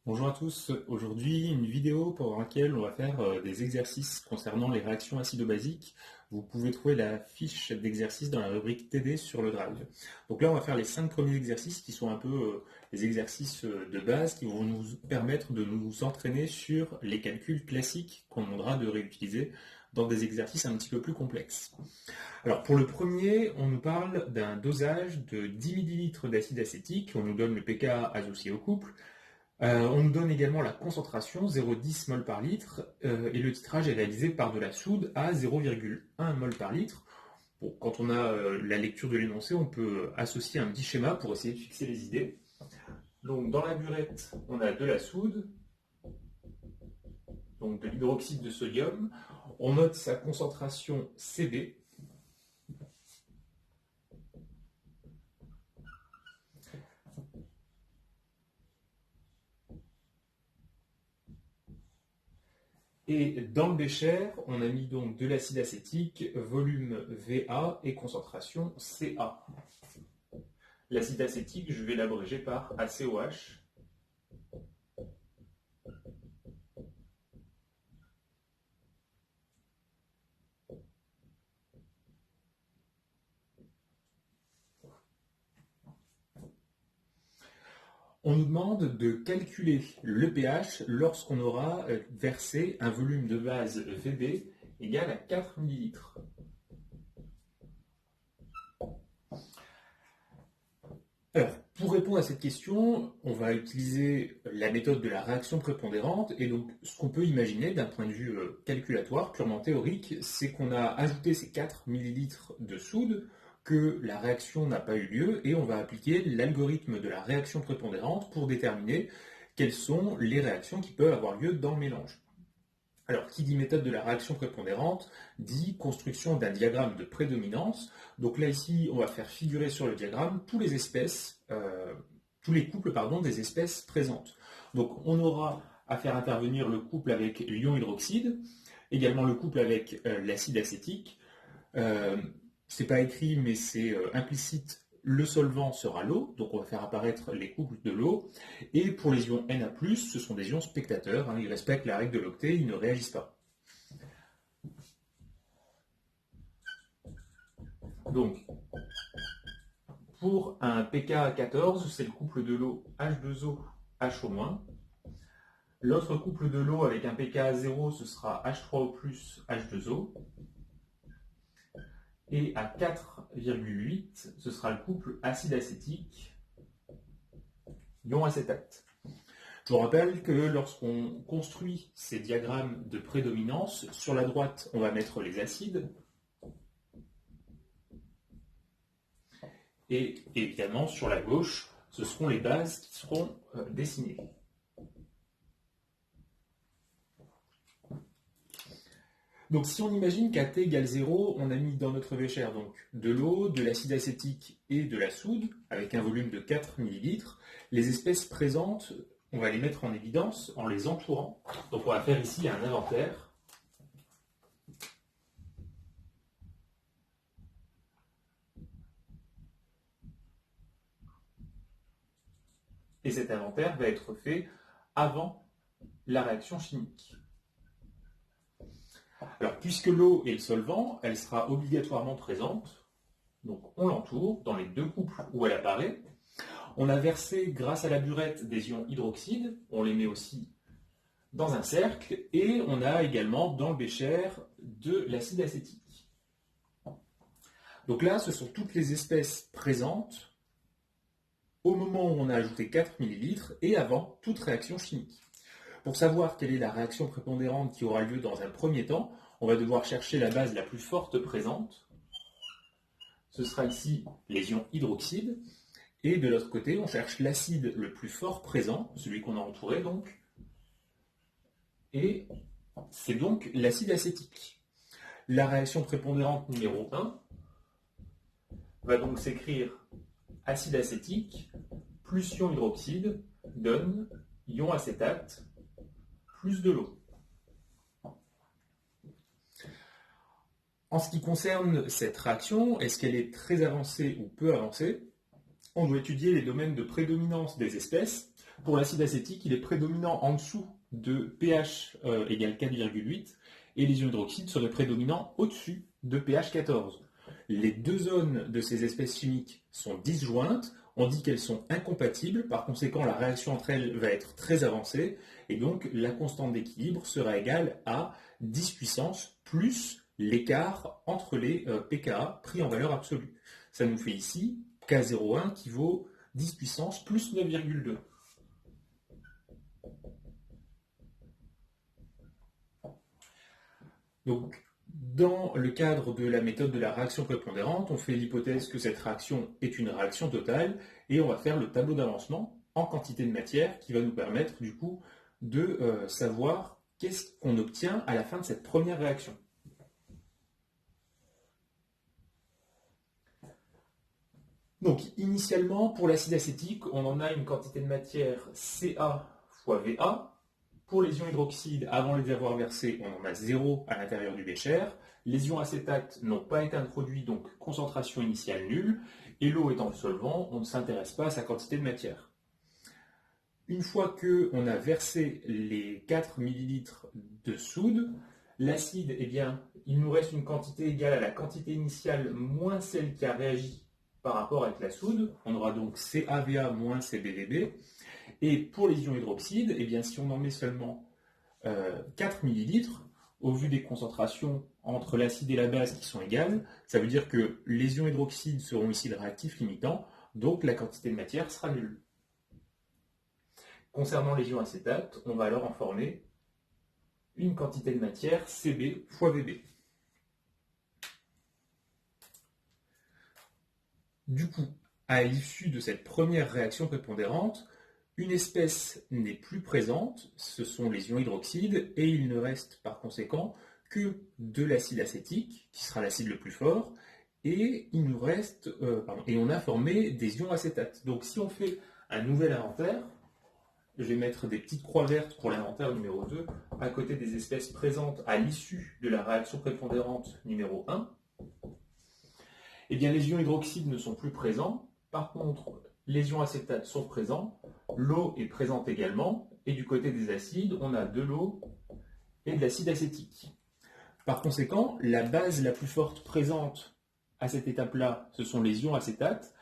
Bonjour à tous, aujourd'hui une vidéo pour laquelle on va faire des exercices concernant les réactions acido-basiques. Vous pouvez trouver la fiche d'exercice dans la rubrique TD sur le Drive. Donc là on va faire les 5 premiers exercices qui sont un peu les exercices de base qui vont nous permettre de nous entraîner sur les calculs classiques qu'on demandera de réutiliser dans des exercices un petit peu plus complexes. Alors pour le premier, on nous parle d'un dosage de 10 ml d'acide acétique, on nous donne le pK associé au couple. On nous donne également la concentration 0,10 mol par litre et le titrage est réalisé par de la soude à 0,1 mol par litre. Bon, quand on a la lecture de l'énoncé, on peut associer un petit schéma pour essayer de fixer les idées. Donc dans la burette, on a de la soude, donc de l'hydroxyde de sodium. On note sa concentration Cb. Et dans le bécher, on a mis donc de l'acide acétique, volume Va et concentration Ca. L'acide acétique, je vais l'abréger par ACOH. On nous demande de calculer le pH lorsqu'on aura versé un volume de base Vb égal à 4 ml. Alors, pour répondre à cette question, on va utiliser la méthode de la réaction prépondérante. Et donc, ce qu'on peut imaginer d'un point de vue calculatoire, purement théorique, c'est qu'on a ajouté ces 4 ml de soude, que la réaction n'a pas eu lieu, et on va appliquer l'algorithme de la réaction prépondérante pour déterminer quelles sont les réactions qui peuvent avoir lieu dans le mélange. Alors, qui dit méthode de la réaction prépondérante, dit construction d'un diagramme de prédominance. Donc là, ici, on va faire figurer sur le diagramme tous les couples des espèces présentes. Donc, on aura à faire intervenir le couple avec l'ion hydroxyde, également le couple avec l'acide acétique. C'est pas écrit, mais c'est implicite. Le solvant sera l'eau, donc on va faire apparaître les couples de l'eau. Et pour les ions Na+, ce sont des ions spectateurs, ils respectent la règle de l'octet, ils ne réagissent pas. Donc, pour un pK à 14, c'est le couple de l'eau H2O, HO-. L'autre couple de l'eau avec un pK à 0, ce sera H3O+, H2O. Et à 4,8, ce sera le couple acide acétique, ion acétate. Je vous rappelle que lorsqu'on construit ces diagrammes de prédominance, sur la droite, on va mettre les acides, et évidemment, sur la gauche, ce seront les bases qui seront dessinées. Donc si on imagine qu'à t égale 0, on a mis dans notre bécher donc de l'eau, de l'acide acétique et de la soude, avec un volume de 4 ml, les espèces présentes, on va les mettre en évidence en les entourant. Donc on va faire ici un inventaire. Et cet inventaire va être fait avant la réaction chimique. Alors, puisque l'eau est le solvant, elle sera obligatoirement présente. Donc, on l'entoure dans les deux couples où elle apparaît. On a versé, grâce à la burette, des ions hydroxydes. On les met aussi dans un cercle. Et on a également dans le bécher de l'acide acétique. Donc là, ce sont toutes les espèces présentes au moment où on a ajouté 4 ml et avant toute réaction chimique. Pour savoir quelle est la réaction prépondérante qui aura lieu dans un premier temps, on va devoir chercher la base la plus forte présente. Ce sera ici les ions hydroxydes. Et de l'autre côté, on cherche l'acide le plus fort présent, celui qu'on a entouré donc. Et c'est donc l'acide acétique. La réaction prépondérante numéro 1 va donc s'écrire acide acétique plus ion hydroxyde donne ion acétate plus de l'eau. En ce qui concerne cette réaction, est-ce qu'elle est très avancée ou peu avancée? On doit étudier les domaines de prédominance des espèces. Pour l'acide acétique, il est prédominant en dessous de pH égale 4,8 et les ions hydroxydes seraient prédominants au-dessus de pH 14. Les deux zones de ces espèces chimiques sont disjointes, on dit qu'elles sont incompatibles, par conséquent la réaction entre elles va être très avancée, et donc la constante d'équilibre sera égale à 10 puissance plus l'écart entre les pKa pris en valeur absolue. Ça nous fait ici K01 qui vaut 10 puissance plus 9,2. Donc, dans le cadre de la méthode de la réaction prépondérante, on fait l'hypothèse que cette réaction est une réaction totale et on va faire le tableau d'avancement en quantité de matière qui va nous permettre du coup de savoir qu'est-ce qu'on obtient à la fin de cette première réaction. Donc initialement, pour l'acide acétique, on en a une quantité de matière Ca fois Va. Pour les ions hydroxydes, avant de les avoir versés, on en a 0 à l'intérieur du bécher. Les ions acétates n'ont pas été introduits, donc concentration initiale nulle. Et l'eau étant le solvant, on ne s'intéresse pas à sa quantité de matière. Une fois qu'on a versé les 4 ml de soude, l'acide, eh bien, il nous reste une quantité égale à la quantité initiale moins celle qui a réagi par rapport avec la soude. On aura donc CaVa moins CbVb. Et pour les ions hydroxydes, eh bien, si on en met seulement 4 ml, au vu des concentrations entre l'acide et la base qui sont égales, ça veut dire que les ions hydroxydes seront ici le réactif limitant, donc la quantité de matière sera nulle. Concernant les ions acétates, on va alors en former une quantité de matière Cb fois Vb. Du coup, à l'issue de cette première réaction prépondérante, une espèce n'est plus présente, ce sont les ions hydroxydes, et il ne reste par conséquent que de l'acide acétique, qui sera l'acide le plus fort, et il nous reste, et on a formé des ions acétates. Donc si on fait un nouvel inventaire, je vais mettre des petites croix vertes pour l'inventaire numéro 2, à côté des espèces présentes à l'issue de la réaction prépondérante numéro 1. Eh bien, les ions hydroxydes ne sont plus présents. Par contre, les ions acétates sont présents. L'eau est présente également. Et du côté des acides, on a de l'eau et de l'acide acétique. Par conséquent, la base la plus forte présente à cette étape-là, ce sont les ions acétates.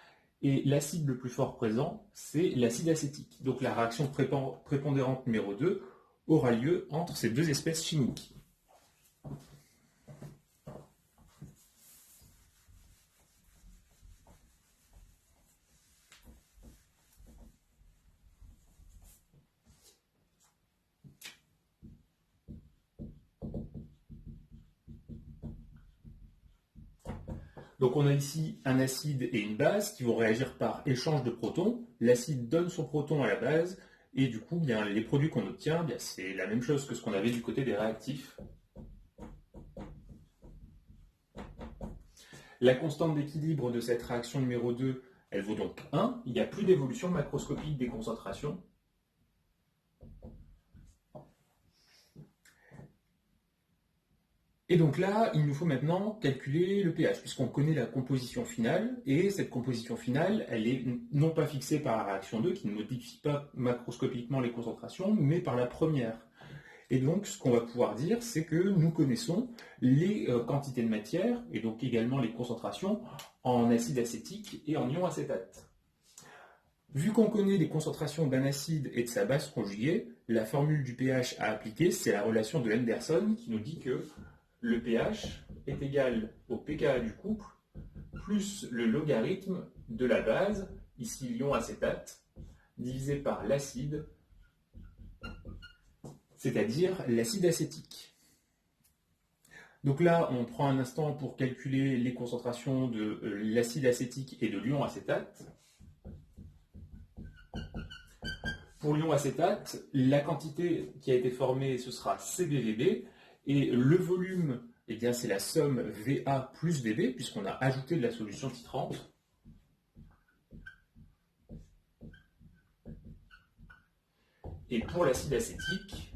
Et l'acide le plus fort présent, c'est l'acide acétique. Donc la réaction prépondérante numéro 2 aura lieu entre ces deux espèces chimiques. Donc on a ici un acide et une base qui vont réagir par échange de protons. L'acide donne son proton à la base et du coup, bien, les produits qu'on obtient, bien, c'est la même chose que ce qu'on avait du côté des réactifs. La constante d'équilibre de cette réaction numéro 2, elle vaut donc 1. Il n'y a plus d'évolution macroscopique des concentrations. Et donc là, il nous faut maintenant calculer le pH, puisqu'on connaît la composition finale, et cette composition finale, elle est non pas fixée par la réaction 2, qui ne modifie pas macroscopiquement les concentrations, mais par la première. Et donc, ce qu'on va pouvoir dire, c'est que nous connaissons les quantités de matière, et donc également les concentrations en acide acétique et en ion acétate. Vu qu'on connaît les concentrations d'un acide et de sa base conjuguée, la formule du pH à appliquer, c'est la relation de Henderson qui nous dit que le pH est égal au pKa du couple plus le logarithme de la base, ici l'ion acétate, divisé par l'acide, c'est-à-dire l'acide acétique. Donc là, on prend un instant pour calculer les concentrations de l'acide acétique et de l'ion acétate. Pour l'ion acétate, la quantité qui a été formée, ce sera CbVb, et le volume, eh bien, c'est la somme Va plus Vb, puisqu'on a ajouté de la solution titrante. Et pour l'acide acétique,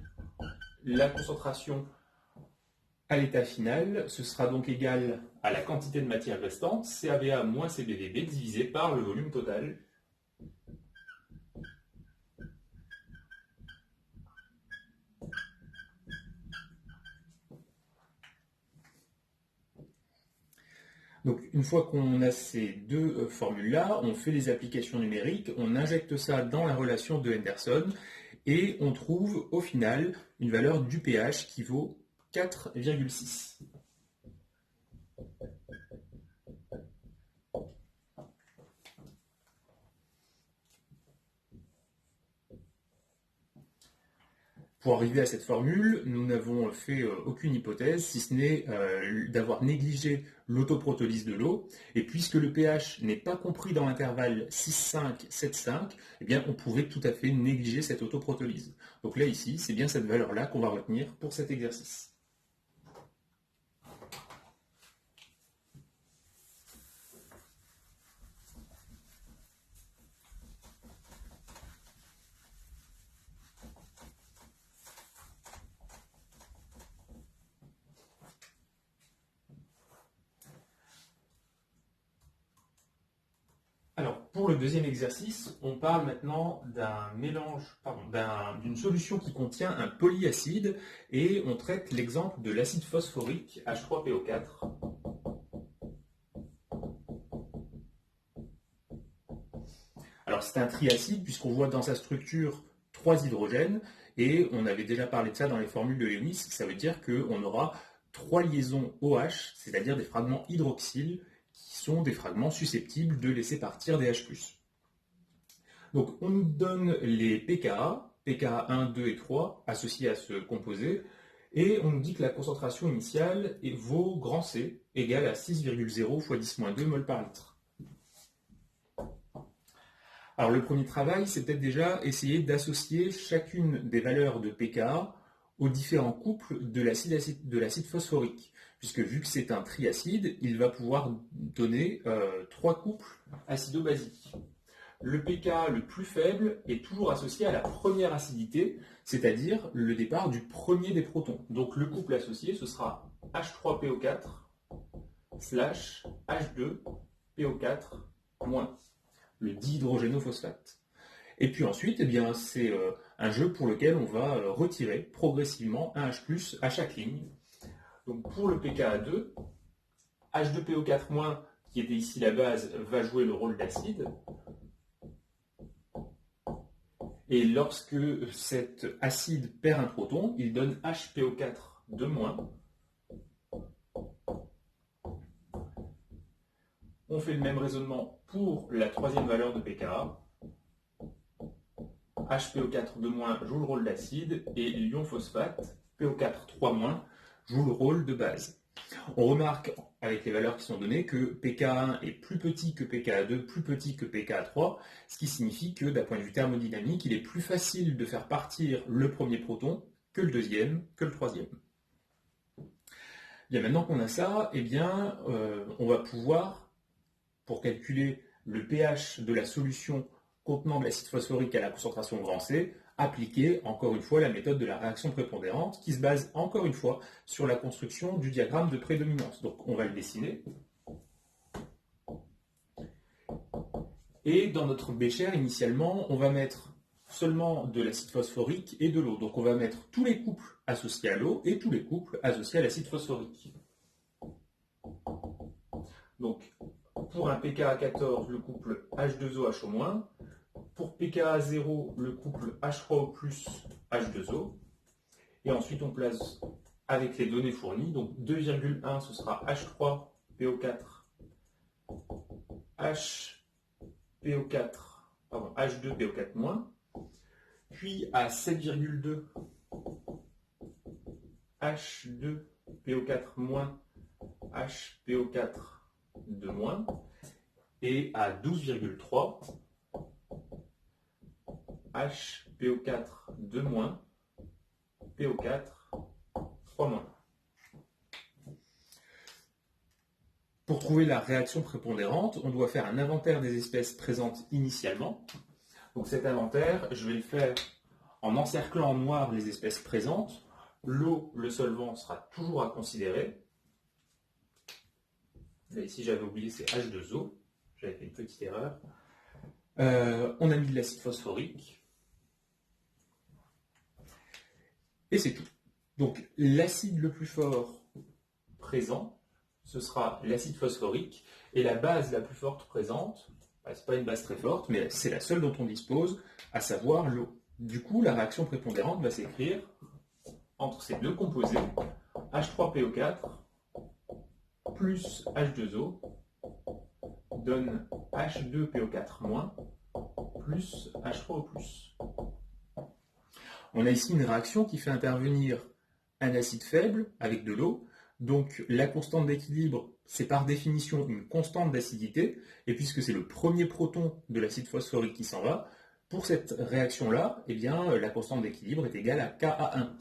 la concentration à l'état final, ce sera donc égal à la quantité de matière restante, CaVa moins CbVb, divisé par le volume total. Donc une fois qu'on a ces deux formules-là, on fait les applications numériques, on injecte ça dans la relation de Henderson et on trouve au final une valeur du pH qui vaut 4,6. Pour arriver à cette formule, nous n'avons fait aucune hypothèse, si ce n'est d'avoir négligé l'autoprotolyse de l'eau. Et puisque le pH n'est pas compris dans l'intervalle 6,5, 7,5, eh bien, on pouvait tout à fait négliger cette autoprotolyse. Donc là, ici, c'est bien cette valeur-là qu'on va retenir pour cet exercice. Alors, pour le deuxième exercice, on parle maintenant d'un mélange, d'une solution qui contient un polyacide et on traite l'exemple de l'acide phosphorique H3PO4. Alors, c'est un triacide puisqu'on voit dans sa structure 3 hydrogènes et on avait déjà parlé de ça dans les formules de Léonis, ça veut dire qu'on aura 3 liaisons OH, c'est-à-dire des fragments hydroxyles qui sont des fragments susceptibles de laisser partir des H+. Donc on nous donne les pKa, pKa 1, 2 et 3 associés à ce composé, et on nous dit que la concentration initiale vaut grand C égale à 6,0 fois 10-2 mol par litre. Alors le premier travail, c'est peut-être déjà essayer d'associer chacune des valeurs de pKa aux différents couples de l'acide phosphorique, puisque vu que c'est un triacide, il va pouvoir donner 3 couples acido-basiques. Le pK le plus faible est toujours associé à la première acidité, c'est-à-dire le départ du premier des protons. Donc le couple associé, ce sera H3PO4 slash H2PO4 moins, le dihydrogénophosphate. Et puis ensuite, eh bien, c'est un jeu pour lequel on va retirer progressivement un H+, à chaque ligne. Donc pour le pKa2, H2PO4-, qui était ici la base, va jouer le rôle d'acide. Et lorsque cet acide perd un proton, il donne HPO4-. On fait le même raisonnement pour la troisième valeur de pKa. HPO4-, joue le rôle d'acide et l'ion phosphate, PO4-3-, joue le rôle de base. On remarque, avec les valeurs qui sont données, que pKa1 est plus petit que pKa2, plus petit que pKa3, ce qui signifie que d'un point de vue thermodynamique, il est plus facile de faire partir le premier proton que le deuxième, que le troisième. Bien, maintenant qu'on a ça, eh bien, on va pouvoir, pour calculer le pH de la solution contenant de l'acide phosphorique à la concentration grand C, appliquer encore une fois la méthode de la réaction prépondérante qui se base encore une fois sur la construction du diagramme de prédominance. Donc on va le dessiner. Et dans notre bécher, initialement, on va mettre seulement de l'acide phosphorique et de l'eau. Donc on va mettre tous les couples associés à l'eau et tous les couples associés à l'acide phosphorique. Donc pour un pKa14, le couple H2OHO-, pour pKa0, le couple H3O+, H2O. Et ensuite, on place avec les données fournies. Donc 2,1, ce sera H3PO4, H2PO4-. Puis à 7,2, H2PO4-, HPO4-. Et à 12,3, HPO4-, PO4-3-. Pour trouver la réaction prépondérante, on doit faire un inventaire des espèces présentes initialement. Donc cet inventaire, je vais le faire en encerclant en noir les espèces présentes. L'eau, le solvant, sera toujours à considérer. Là, ici, j'avais oublié, c'est H2O. J'avais fait une petite erreur. On a mis de l'acide phosphorique. Et c'est tout. Donc l'acide le plus fort présent, ce sera l'acide phosphorique, et la base la plus forte présente, ce n'est pas une base très forte, mais c'est la seule dont on dispose, à savoir l'eau. Du coup, la réaction prépondérante va s'écrire entre ces deux composés, H3PO4 plus H2O donne H2PO4- plus H3O+. On a ici une réaction qui fait intervenir un acide faible avec de l'eau. Donc la constante d'équilibre, c'est par définition une constante d'acidité. Et puisque c'est le premier proton de l'acide phosphorique qui s'en va, pour cette réaction-là, eh bien, la constante d'équilibre est égale à Ka1.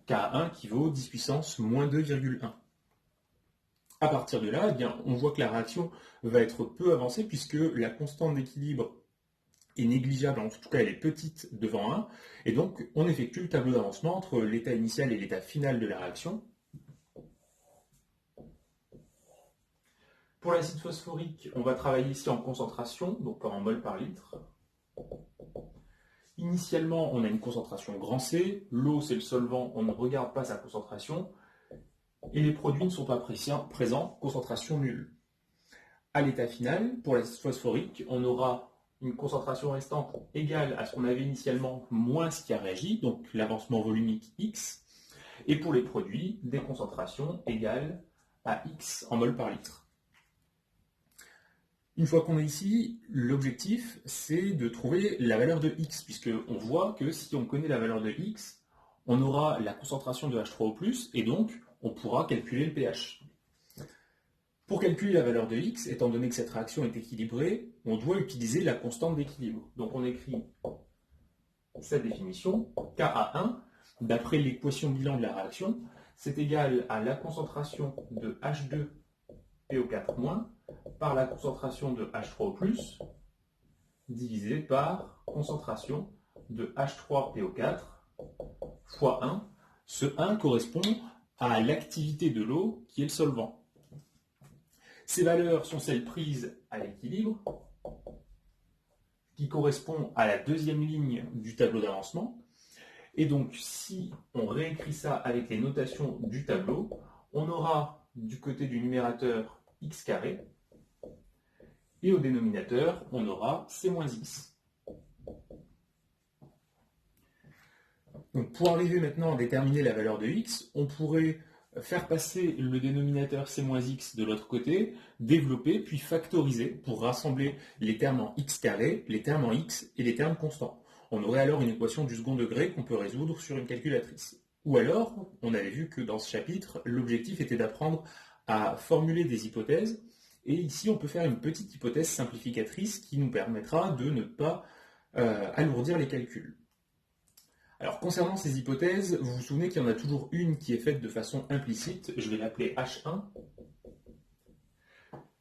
Ka1 qui vaut 10 puissance moins 2,1. À partir de là, eh bien, on voit que la réaction va être peu avancée puisque la constante d'équilibre est négligeable, en tout cas elle est petite devant 1, et donc on effectue le tableau d'avancement entre l'état initial et l'état final de la réaction. Pour l'acide phosphorique, on va travailler ici en concentration, donc pas en mol par litre. Initialement, on a une concentration grand C, l'eau c'est le solvant, on ne regarde pas sa concentration, et les produits ne sont pas présents, concentration nulle. À l'état final, pour l'acide phosphorique, on aura une concentration restante égale à ce qu'on avait initialement moins ce qui a réagi, donc l'avancement volumique X, et pour les produits, des concentrations égales à X en mol par litre. Une fois qu'on est ici, l'objectif c'est de trouver la valeur de X, puisqu'on voit que si on connaît la valeur de X, on aura la concentration de H3O+, et donc on pourra calculer le pH. Pour calculer la valeur de X, étant donné que cette réaction est équilibrée, on doit utiliser la constante d'équilibre. Donc on écrit sa définition, Ka1, d'après l'équation bilan de la réaction, c'est égal à la concentration de H2PO4- par la concentration de H3O+, divisé par concentration de H3PO4 fois 1. Ce 1 correspond à l'activité de l'eau qui est le solvant. Ces valeurs sont celles prises à l'équilibre, qui correspond à la deuxième ligne du tableau d'avancement. Et donc, si on réécrit ça avec les notations du tableau, on aura du côté du numérateur x carré, et au dénominateur, on aura c-x. Donc, pour arriver maintenant à déterminer la valeur de x, on pourrait faire passer le dénominateur c-x de l'autre côté, développer, puis factoriser pour rassembler les termes en x carré, les termes en x et les termes constants. On aurait alors une équation du second degré qu'on peut résoudre sur une calculatrice. Ou alors, on avait vu que dans ce chapitre, l'objectif était d'apprendre à formuler des hypothèses, et ici on peut faire une petite hypothèse simplificatrice qui nous permettra de ne pas alourdir les calculs. Alors, concernant ces hypothèses, vous vous souvenez qu'il y en a toujours une qui est faite de façon implicite, je vais l'appeler H1.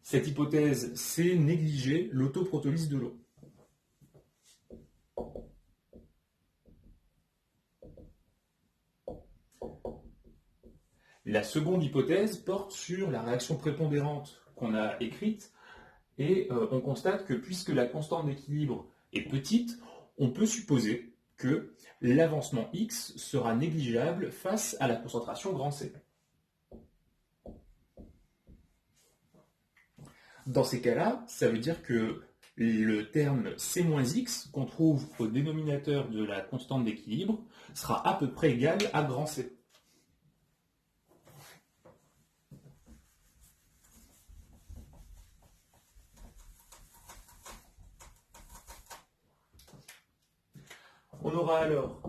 Cette hypothèse, c'est négliger l'autoprotolyse de l'eau. La seconde hypothèse porte sur la réaction prépondérante qu'on a écrite, et on constate que puisque la constante d'équilibre est petite, on peut supposer que l'avancement X sera négligeable face à la concentration grand C. Dans ces cas-là, ça veut dire que le terme C-X qu'on trouve au dénominateur de la constante d'équilibre sera à peu près égal à grand C. On aura alors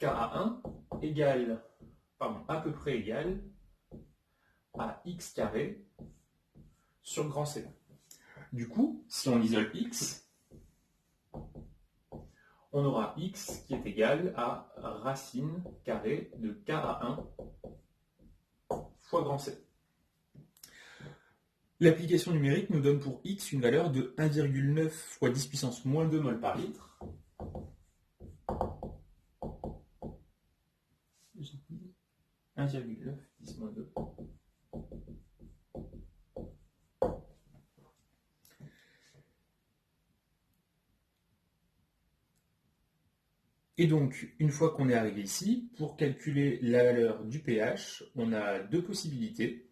Ka1 égale, à peu près égal à x carré sur grand C. Du coup, si on isole x, on aura x qui est égal à racine carrée de Ka1 fois grand C. L'application numérique nous donne pour x une valeur de 1,9 fois 10 puissance moins 2 mol par litre. 1,9 10 moins 2. Et donc, une fois qu'on est arrivé ici, pour calculer la valeur du pH, on a deux possibilités.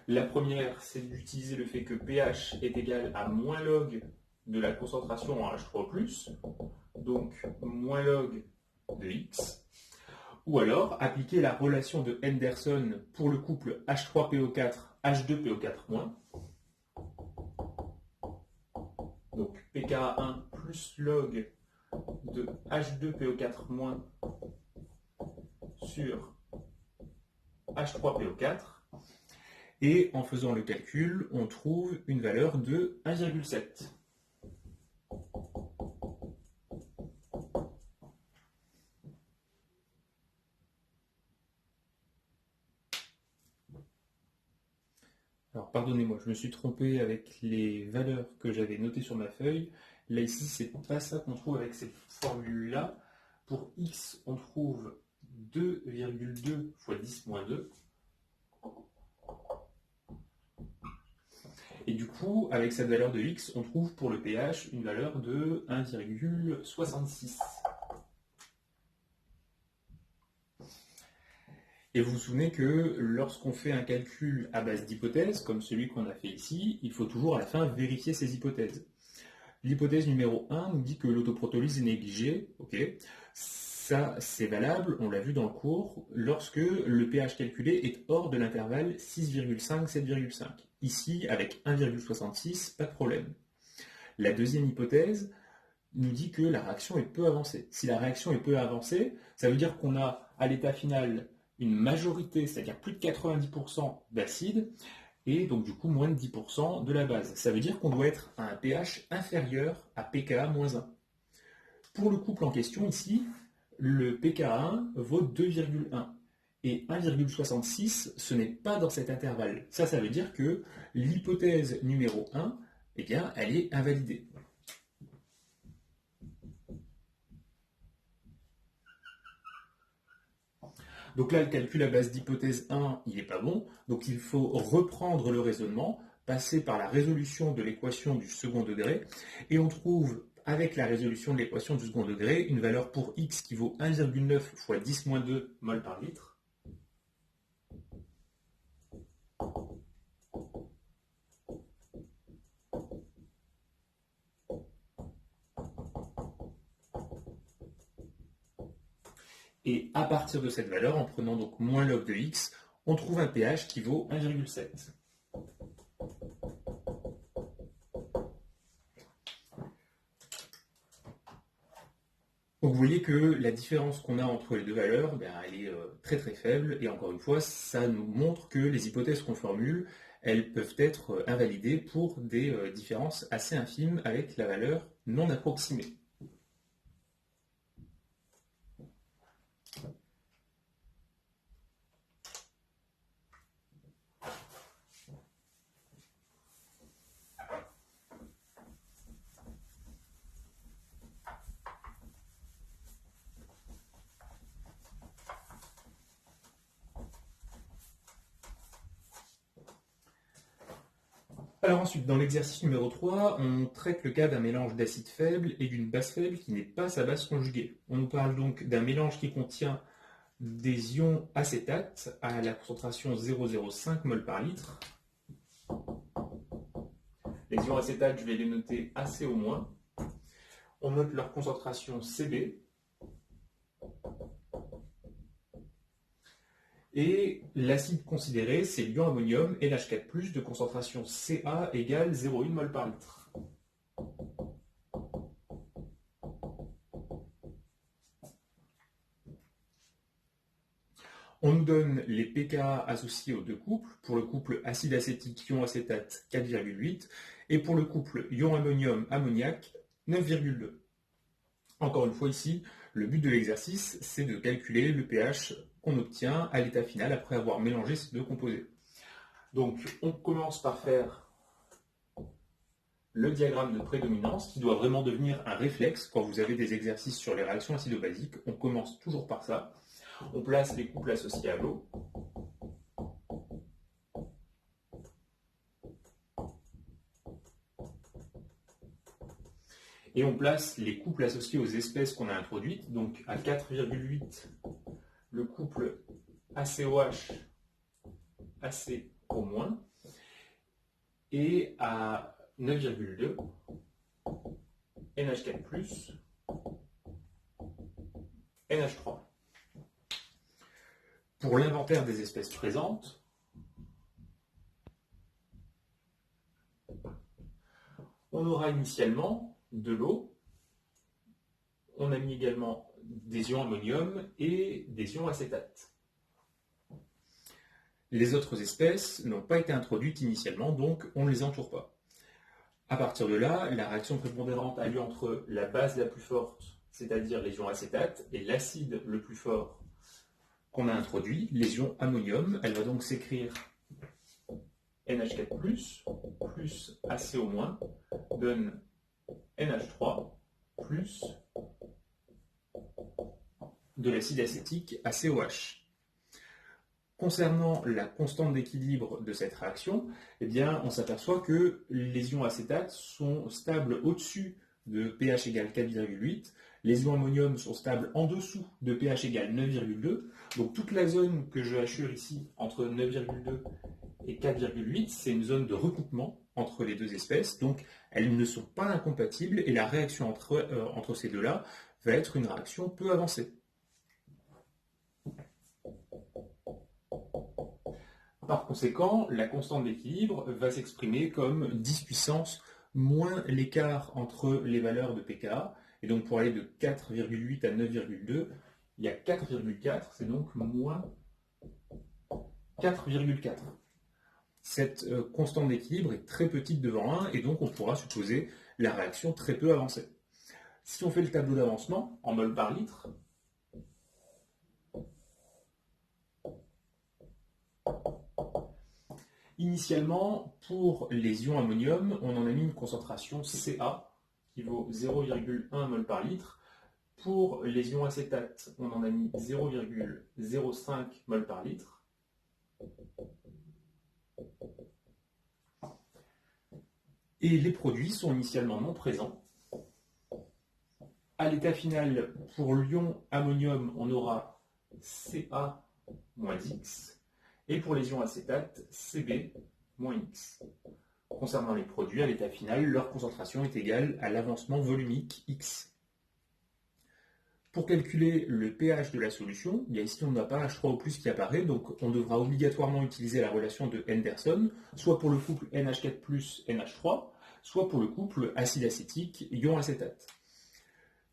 La première, c'est d'utiliser le fait que pH est égal à moins log de la concentration en H3+, donc moins log de X, ou alors appliquer la relation de Henderson pour le couple H3PO4, H2PO4-, donc pKa1 plus log de H2PO4- sur H3PO4, et en faisant le calcul, on trouve une valeur de 1,7. Alors pardonnez-moi, je me suis trompé avec les valeurs que j'avais notées sur ma feuille. Là ici, c'est pas ça qu'on trouve avec cette formule-là. Pour x, on trouve 2,2 fois 10-2. Et du coup, avec cette valeur de x, on trouve pour le pH une valeur de 1,66. Et vous vous souvenez que lorsqu'on fait un calcul à base d'hypothèses, comme celui qu'on a fait ici, il faut toujours à la fin vérifier ces hypothèses. L'hypothèse numéro 1 nous dit que l'autoprotolyse est négligée. Ok, ça c'est valable, on l'a vu dans le cours, lorsque le pH calculé est hors de l'intervalle 6,5-7,5. Ici, avec 1,66, pas de problème. La deuxième hypothèse nous dit que la réaction est peu avancée. Si la réaction est peu avancée, ça veut dire qu'on a à l'état final une majorité, c'est-à-dire plus de 90% d'acide, et donc du coup moins de 10% de la base. Ça veut dire qu'on doit être à un pH inférieur à pKa-1. Pour le couple en question ici, le pKa1 vaut 2,1. Et 1,66, ce n'est pas dans cet intervalle. Ça veut dire que l'hypothèse numéro 1, eh bien, elle est invalidée. Donc là, le calcul à base d'hypothèse 1, il n'est pas bon. Donc il faut reprendre le raisonnement, passer par la résolution de l'équation du second degré, et on trouve, avec la résolution de l'équation du second degré, une valeur pour x qui vaut 1,9 fois 10-2 mol par litre. Et à partir de cette valeur, en prenant donc moins log de x, on trouve un pH qui vaut 1,7. Donc vous voyez que la différence qu'on a entre les deux valeurs, elle est très très faible, et encore une fois, ça nous montre que les hypothèses qu'on formule, elles peuvent être invalidées pour des différences assez infimes avec la valeur non approximée. Alors ensuite, dans l'exercice numéro 3, on traite le cas d'un mélange d'acide faible et d'une base faible qui n'est pas sa base conjuguée. On nous parle donc d'un mélange qui contient des ions acétate à la concentration 0,05 mol par litre. Les ions acétates, je vais les noter AC-. On note leur concentration Cb. Et l'acide considéré, c'est l'ion ammonium et l'H4+, de concentration Ca égale 0,1 mol par litre. On nous donne les pKa associés aux deux couples. Pour le couple acide acétique ion acétate 4,8 et pour le couple ion ammonium ammoniac 9,2. Encore une fois ici, le but de l'exercice, c'est de calculer le pH qu'on obtient à l'état final après avoir mélangé ces deux composés. Donc on commence par faire le diagramme de prédominance qui doit vraiment devenir un réflexe quand vous avez des exercices sur les réactions acido-basiques. On commence toujours par ça. On place les couples associés à l'eau. et on place les couples associés aux espèces qu'on a introduites. Donc à 4,8, le couple ACOH, ACO-, et à 9,2, NH4+, NH3. Pour l'inventaire des espèces présentes, on aura initialement de l'eau, on a mis également des ions ammonium et des ions acétate. Les autres espèces n'ont pas été introduites initialement, donc on ne les entoure pas. À partir de là, la réaction prépondérante a lieu entre la base la plus forte, c'est-à-dire les ions acétate, et l'acide le plus fort qu'on a introduit, les ions ammonium. Elle va donc s'écrire NH4+, plus ACO-, donne NH3, plus de l'acide acétique ACOH. Concernant la constante d'équilibre de cette réaction, eh bien, on s'aperçoit que les ions acétates sont stables au-dessus de pH égale 4,8, les ions ammonium sont stables en dessous de pH égale 9,2, donc toute la zone que je hachure ici entre 9,2 et 4,8, c'est une zone de recoupement entre les deux espèces, donc elles ne sont pas incompatibles et la réaction entre ces deux-là va être une réaction peu avancée. Par conséquent, la constante d'équilibre va s'exprimer comme 10 puissance moins l'écart entre les valeurs de pKa. Et donc pour aller de 4,8 à 9,2, il y a 4,4, c'est donc moins 4,4. Cette constante d'équilibre est très petite devant 1 et donc on pourra supposer la réaction très peu avancée. Si on fait le tableau d'avancement en mol par litre, initialement, pour les ions ammonium, on en a mis une concentration Ca qui vaut 0,1 mol par litre. Pour les ions acétates, on en a mis 0,05 mol par litre. Et les produits sont initialement non présents. À l'état final, pour l'ion ammonium, on aura Ca moins X. Et pour les ions acétates, Cb moins X. Concernant les produits, à l'état final, leur concentration est égale à l'avancement volumique X. Pour calculer le pH de la solution, bien ici on n'a pas H3O+ qui apparaît, donc on devra obligatoirement utiliser la relation de Henderson, soit pour le couple NH4+, NH3, soit pour le couple acide acétique, ion acétate.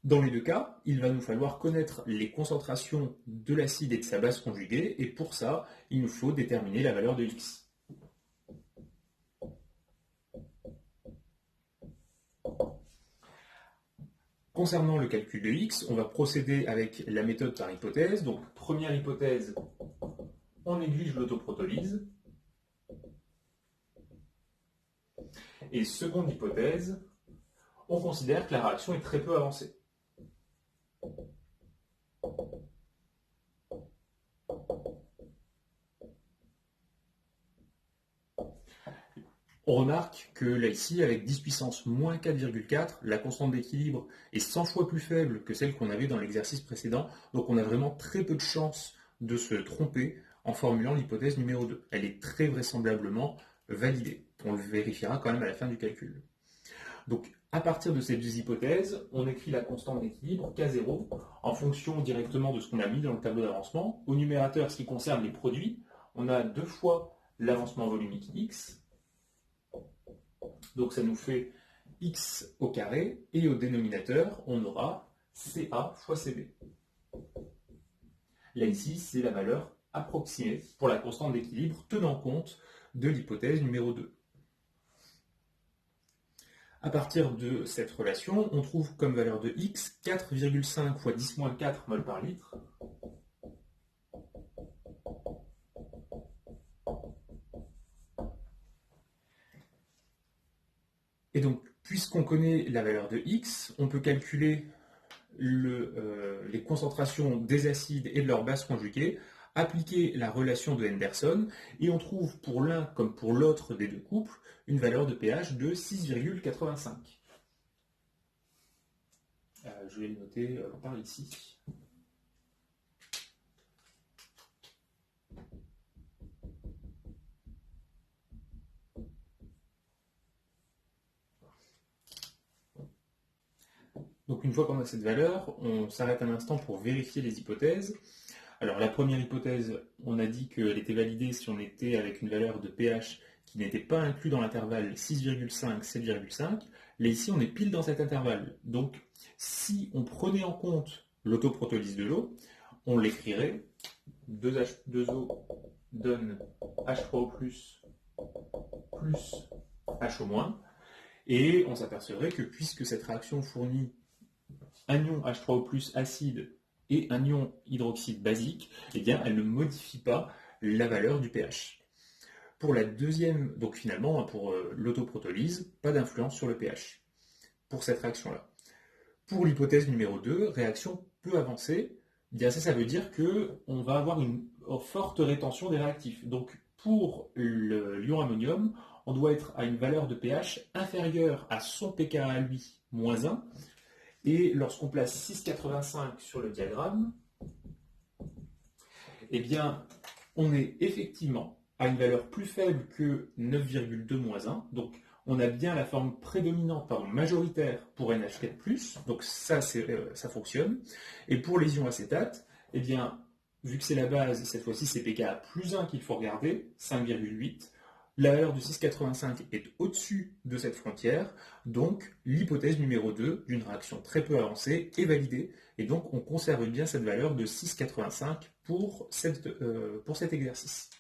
Dans les deux cas, il va nous falloir connaître les concentrations de l'acide et de sa base conjuguée, et pour ça, il nous faut déterminer la valeur de X. Concernant le calcul de X, on va procéder avec la méthode par hypothèse. Donc, première hypothèse, on néglige l'autoprotolyse. Et seconde hypothèse, on considère que la réaction est très peu avancée. On remarque que là ici, avec 10 puissance moins 4,4, la constante d'équilibre est 100 fois plus faible que celle qu'on avait dans l'exercice précédent, donc on a vraiment très peu de chances de se tromper en formulant l'hypothèse numéro 2. Elle est très vraisemblablement validée. On le vérifiera quand même à la fin du calcul. Donc, à partir de ces deux hypothèses, on écrit la constante d'équilibre K0 en fonction directement de ce qu'on a mis dans le tableau d'avancement. Au numérateur, ce qui concerne les produits, on a 2 fois l'avancement volumique X. Donc ça nous fait X au carré. Et au dénominateur, on aura Ca fois Cb. Là ici, c'est la valeur approximée pour la constante d'équilibre tenant compte de l'hypothèse numéro 2. À partir de cette relation, on trouve comme valeur de X 4,5 fois 10-4 mol par litre. Et donc, puisqu'on connaît la valeur de X, on peut calculer les concentrations des acides et de leur base conjuguée, appliquer la relation de Henderson, et on trouve pour l'un comme pour l'autre des deux couples une valeur de pH de 6,85. Je vais le noter par ici. Donc une fois qu'on a cette valeur, on s'arrête un instant pour vérifier les hypothèses. Alors la première hypothèse, on a dit qu'elle était validée si on était avec une valeur de pH qui n'était pas inclus dans l'intervalle 6,5-7,5. Là ici, on est pile dans cet intervalle. Donc si on prenait en compte l'autoprotolyse de l'eau, on l'écrirait 2H2O donne H3O+, plus HO-, et on s'apercevrait que puisque cette réaction fournit un ion H3O+ acide et un ion hydroxyde basique, eh bien, elle ne modifie pas la valeur du pH. Pour la deuxième, donc finalement, pour l'autoprotolyse, pas d'influence sur le pH pour cette réaction-là. Pour l'hypothèse numéro 2, réaction peu avancée, eh bien ça veut dire qu'on va avoir une forte rétention des réactifs. Donc pour l'ion ammonium, on doit être à une valeur de pH inférieure à son pKa à lui, moins 1, et lorsqu'on place 6,85 sur le diagramme, eh bien, on est effectivement à une valeur plus faible que 9,2 moins 1. Donc, on a bien la forme prédominante, majoritaire pour NH4+. Donc, ça fonctionne. Et pour les ions acétates, eh bien, vu que c'est la base, cette fois-ci, c'est pKa plus 1 qu'il faut regarder, 5,8. La valeur de 6,85 est au-dessus de cette frontière, donc l'hypothèse numéro 2 d'une réaction très peu avancée est validée, et donc on conserve bien cette valeur de 6,85 pour cet exercice.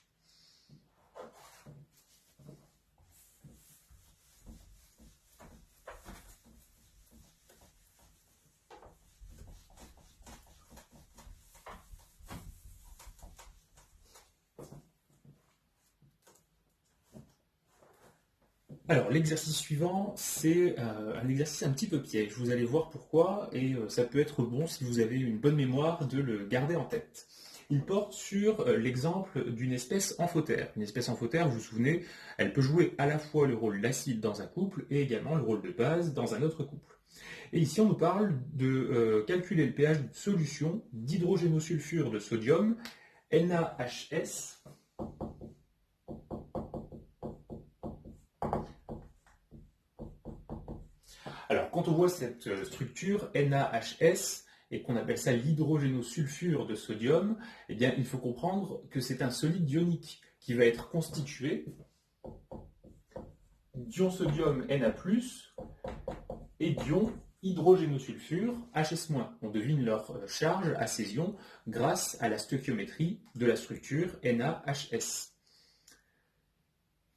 Alors, l'exercice suivant, c'est un exercice un petit peu piège. Vous allez voir pourquoi, et ça peut être bon si vous avez une bonne mémoire de le garder en tête. Il porte sur l'exemple d'une espèce amphotère. Une espèce amphotère, vous vous souvenez, elle peut jouer à la fois le rôle d'acide dans un couple et également le rôle de base dans un autre couple. Et ici, on nous parle de calculer le pH d'une solution d'hydrogénosulfure de sodium, NaHS. Alors, quand on voit cette structure NaHS et qu'on appelle ça l'hydrogénosulfure de sodium, eh bien, il faut comprendre que c'est un solide ionique qui va être constitué d'ion sodium Na+, et d'ion hydrogénosulfure HS-. On devine leur charge à ces ions grâce à la stoichiométrie de la structure NaHS.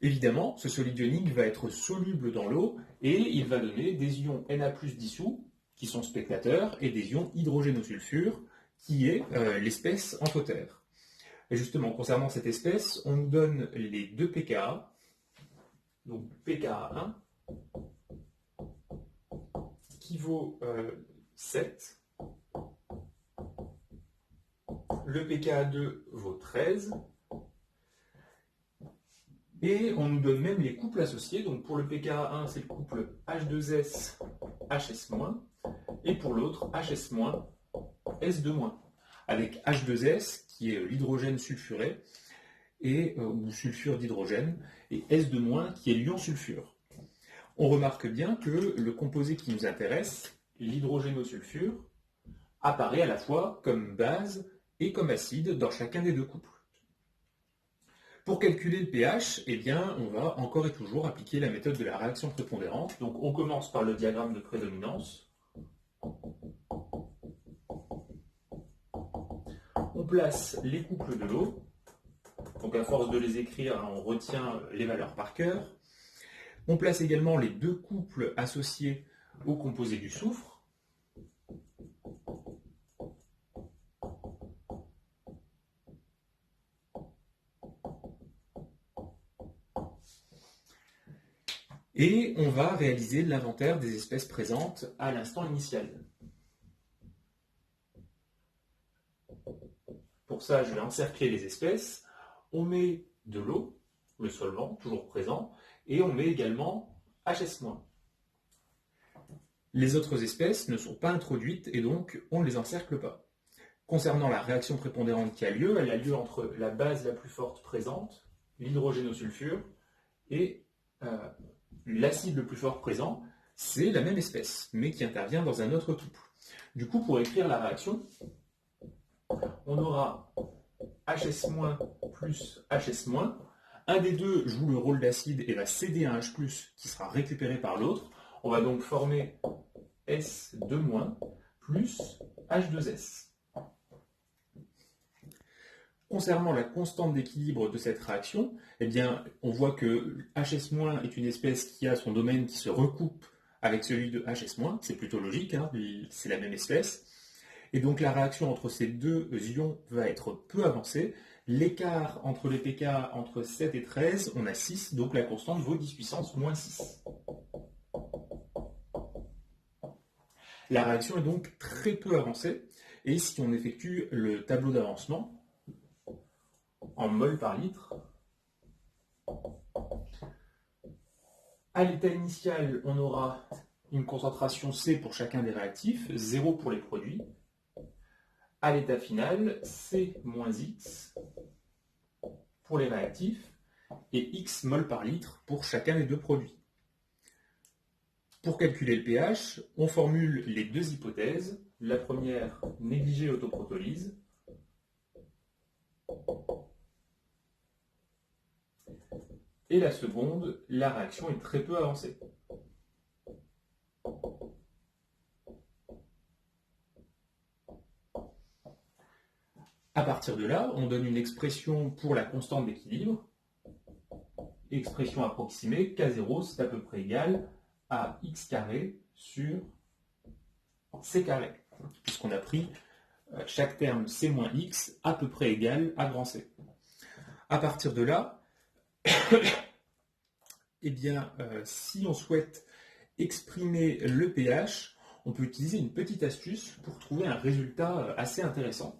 Évidemment, ce solide ionique va être soluble dans l'eau et il va donner des ions Na+ dissous, qui sont spectateurs, et des ions hydrogénosulfure, qui est l'espèce amphotère. Et justement, concernant cette espèce, on nous donne les deux pKa, donc pKa1, qui vaut 7, le pKa2 vaut 13, et on nous donne même les couples associés. Donc pour le pKa1, c'est le couple H2S, HS-, et pour l'autre, HS-, S2-, avec H2S qui est l'hydrogène sulfuré, ou sulfure d'hydrogène, et S2- qui est l'ion sulfure. On remarque bien que le composé qui nous intéresse, l'hydrogénosulfure, apparaît à la fois comme base et comme acide dans chacun des deux couples. Pour calculer le pH, eh bien, on va encore et toujours appliquer la méthode de la réaction prépondérante. Donc on commence par le diagramme de prédominance. On place les couples de l'eau. Donc à force de les écrire, on retient les valeurs par cœur. On place également les deux couples associés au composé du soufre. Et on va réaliser l'inventaire des espèces présentes à l'instant initial. Pour ça, je vais encercler les espèces. On met de l'eau, le solvant, toujours présent, et on met également HS-. Les autres espèces ne sont pas introduites et donc on ne les encercle pas. Concernant la réaction prépondérante qui a lieu, elle a lieu entre la base la plus forte présente, l'hydrogène au sulfure, et l'acide le plus fort présent, c'est la même espèce, mais qui intervient dans un autre couple. Du coup, pour écrire la réaction, on aura HS- plus HS-. Un des deux joue le rôle d'acide et va céder un H+, qui sera récupéré par l'autre. On va donc former S2- plus H2S. Concernant la constante d'équilibre de cette réaction, eh bien, on voit que HS- est une espèce qui a son domaine qui se recoupe avec celui de HS-, c'est plutôt logique, hein, c'est la même espèce. Et donc la réaction entre ces deux ions va être peu avancée. L'écart entre les pK entre 7 et 13, on a 6, donc la constante vaut 10 puissance moins 6. La réaction est donc très peu avancée, et si on effectue le tableau d'avancement, en mol par litre, à l'état initial, on aura une concentration C pour chacun des réactifs, 0 pour les produits. À l'état final, C moins X pour les réactifs et X mol par litre pour chacun des deux produits. Pour calculer le pH, on formule les deux hypothèses. La première, négliger l'autoprotolyse. Et la seconde, la réaction est très peu avancée. À partir de là, on donne une expression pour la constante d'équilibre. Expression approximée, K0, c'est à peu près égal à x carré sur c carré, puisqu'on a pris chaque terme c moins x à peu près égal à grand C. À partir de là, eh bien, si on souhaite exprimer le pH, on peut utiliser une petite astuce pour trouver un résultat assez intéressant.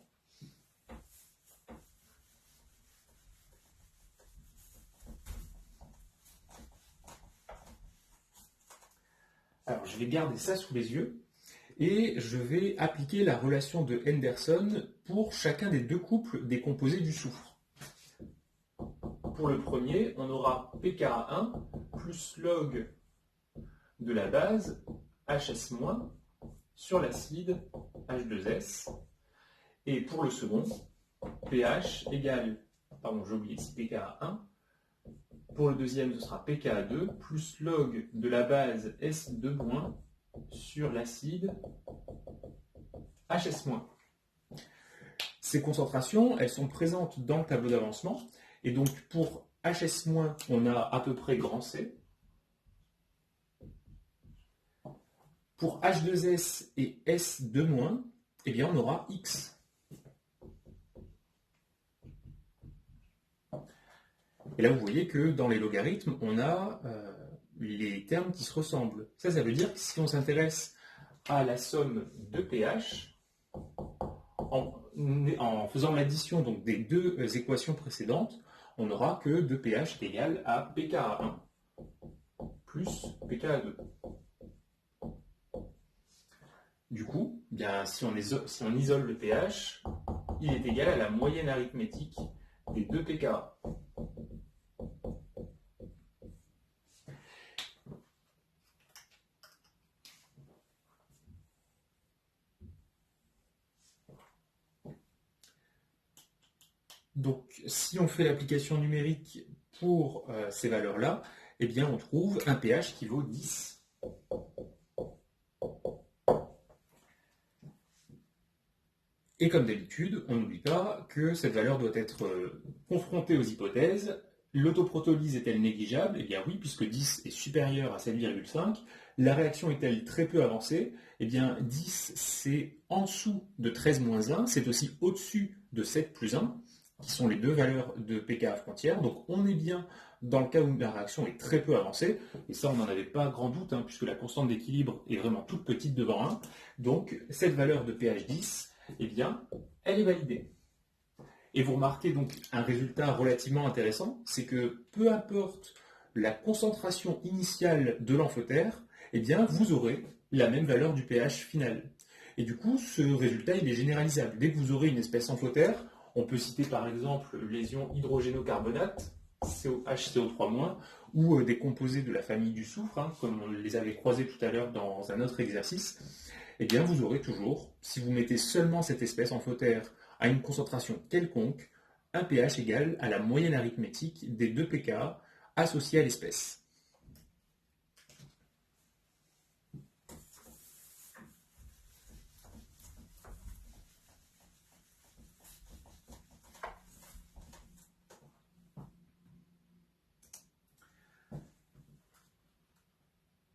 Alors, je vais garder ça sous les yeux et je vais appliquer la relation de Henderson pour chacun des deux couples des composés du soufre. Pour le premier, on aura pKa1 plus log de la base HS- sur l'acide H2S. Et pour le second, pH égale, pardon, j'ai oublié ici pKa1. Pour le deuxième, ce sera pKa2 plus log de la base S2- sur l'acide HS-. Ces concentrations, elles sont présentes dans le tableau d'avancement. Et donc, pour HS-, on a à peu près grand C. Pour H2S et S2-, eh bien, on aura X. Et là, vous voyez que dans les logarithmes, on a les termes qui se ressemblent. Ça veut dire que si on s'intéresse à la somme de pH, en faisant l'addition donc des deux équations précédentes, on n'aura que 2pH est égal à pKa1 plus pKa2. Du coup, bien, si on isole le pH, il est égal à la moyenne arithmétique des deux pKa. Donc, si on fait l'application numérique pour ces valeurs-là, eh bien, on trouve un pH qui vaut 10. Et comme d'habitude, on n'oublie pas que cette valeur doit être confrontée aux hypothèses. L'autoprotolyse est-elle négligeable? Eh bien oui, puisque 10 est supérieur à 7,5. La réaction est-elle très peu avancée? Eh bien 10, c'est en dessous de 13-1, c'est aussi au-dessus de 7+1, qui sont les deux valeurs de pKa frontière. Donc on est bien dans le cas où la réaction est très peu avancée, et ça on n'en avait pas grand doute, hein, puisque la constante d'équilibre est vraiment toute petite devant 1. Donc cette valeur de pH 10, eh bien, elle est validée. Et vous remarquez donc un résultat relativement intéressant, c'est que peu importe la concentration initiale de l'amphotère, eh bien, vous aurez la même valeur du pH final. Et du coup, ce résultat, il est généralisable. Dès que vous aurez une espèce amphotère, on peut citer par exemple les ions hydrogénocarbonate, HCO3-, ou des composés de la famille du soufre, hein, comme on les avait croisés tout à l'heure dans un autre exercice, eh bien vous aurez toujours, si vous mettez seulement cette espèce amphotère à une concentration quelconque, un pH égal à la moyenne arithmétique des deux pKa associés à l'espèce.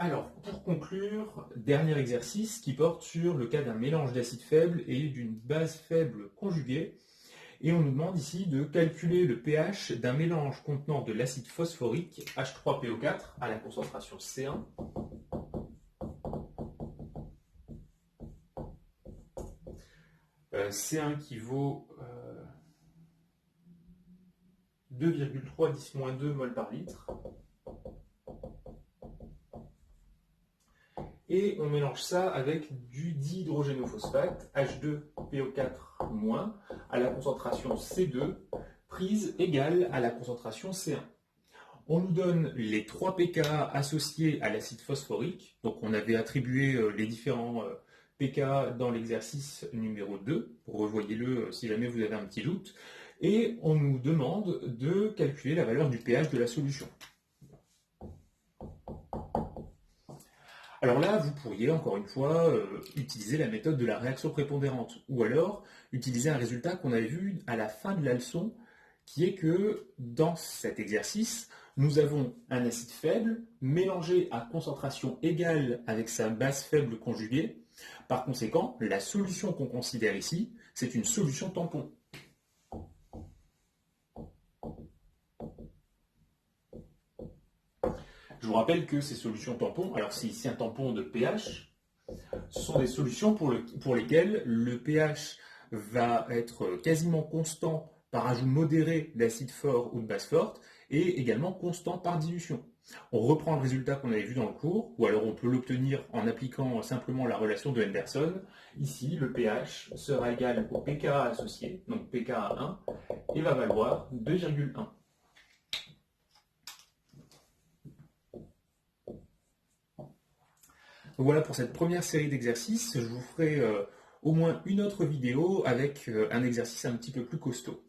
Alors, pour conclure, dernier exercice qui porte sur le cas d'un mélange d'acide faible et d'une base faible conjuguée. Et on nous demande ici de calculer le pH d'un mélange contenant de l'acide phosphorique H3PO4 à la concentration C1 C1 qui vaut 2,3 10-2 mol par litre. Et on mélange ça avec du dihydrogénophosphate, H2PO4-, à la concentration C2, prise égale à la concentration C1. On nous donne les 3 pKa associés à l'acide phosphorique. Donc on avait attribué les différents pKa dans l'exercice numéro 2. Revoyez-le si jamais vous avez un petit doute. Et on nous demande de calculer la valeur du pH de la solution. Alors là, vous pourriez, encore une fois, utiliser la méthode de la réaction prépondérante, ou alors utiliser un résultat qu'on avait vu à la fin de la leçon, qui est que dans cet exercice, nous avons un acide faible mélangé à concentration égale avec sa base faible conjuguée. Par conséquent, la solution qu'on considère ici, c'est une solution tampon. Je vous rappelle que ces solutions tampons, alors c'est ici un tampon de pH, ce sont des solutions pour lesquelles le pH va être quasiment constant par ajout modéré d'acide fort ou de base forte, et également constant par dilution. On reprend le résultat qu'on avait vu dans le cours, ou alors on peut l'obtenir en appliquant simplement la relation de Henderson. Ici, le pH sera égal au pKa associé, donc pKa 1, et va valoir 2,1. Donc voilà pour cette première série d'exercices. Je vous ferai au moins une autre vidéo avec un exercice un petit peu plus costaud.